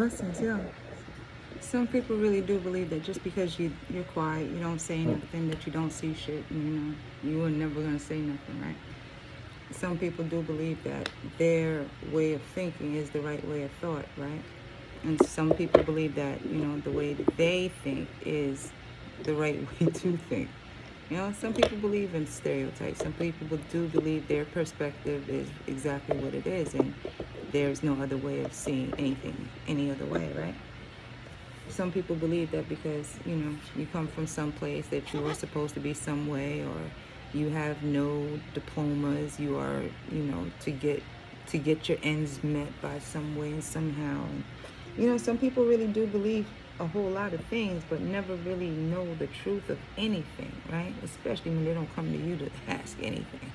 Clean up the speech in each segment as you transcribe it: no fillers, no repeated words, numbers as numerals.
Blessings, yeah. Some people really do believe that just because you're quiet, you don't say nothing, that you don't see shit, and you were never gonna say nothing, right? Some people do believe that their way of thinking is the right way of thought, right? And some people believe that, the way that they think is the right way to think. Some people believe in stereotypes. Some people do believe their perspective is exactly what it is, and there's no other way of seeing anything any other way, right? Some people believe that because you come from some place that you are supposed to be some way, or you have no diplomas, you are to get your ends met by some way and somehow. And some people really do believe a whole lot of things, but never really know the truth of anything, right? Especially when they don't come to you to ask anything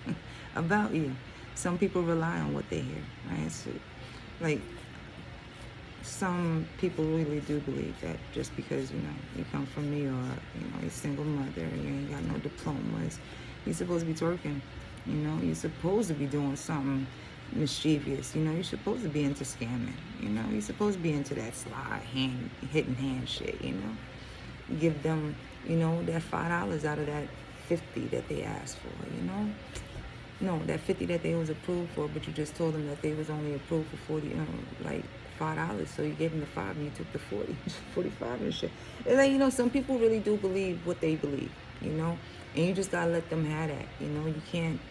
about you. Some people rely on what they hear, right? So, like, some people really do believe that just because you come from New York, you're a single mother, you ain't got no diplomas, you're supposed to be twerking, you're supposed to be doing something mischievous, you're supposed to be into scamming, you're supposed to be into that sly hitting hand shit, give them that $5 out of that 50 that they asked for, no, that 50 that they was approved for, but you just told them that they was only approved for 40, like $5. So you gave them the 5 and you took the 40, 45 and shit. And like, some people really do believe what they believe, and you just gotta let them have that. You can't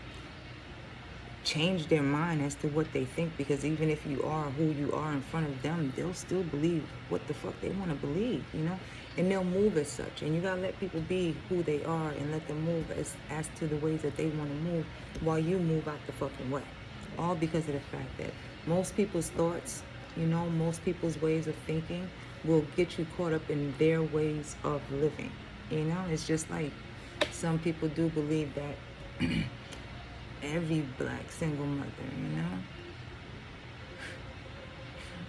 change their mind as to what they think, because even if you are who you are in front of them, they'll still believe what the fuck they want to believe, and they'll move as such. And you gotta let people be who they are and let them move as to the ways that they want to move, while you move out the fucking way. All because of the fact that most people's thoughts, most people's ways of thinking will get you caught up in their ways of living. It's just like some people do believe that every black single mother,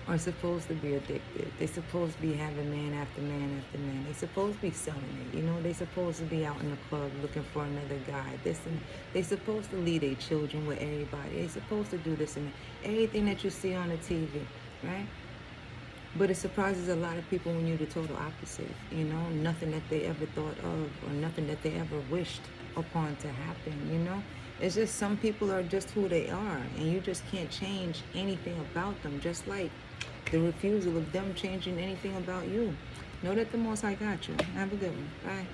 are supposed to be addicted. They're supposed to be having man after man after man. They're supposed to be selling it, They're supposed to be out in the club looking for another guy. They're supposed to leave their children with everybody. They're supposed to do this and everything that you see on the TV, right? But it surprises a lot of people when you're the total opposite, nothing that they ever thought of or nothing that they ever wished upon to happen, It's just some people are just who they are, and you just can't change anything about them, just like the refusal of them changing anything about you. Know that the Most High got you. Have a good one. Bye.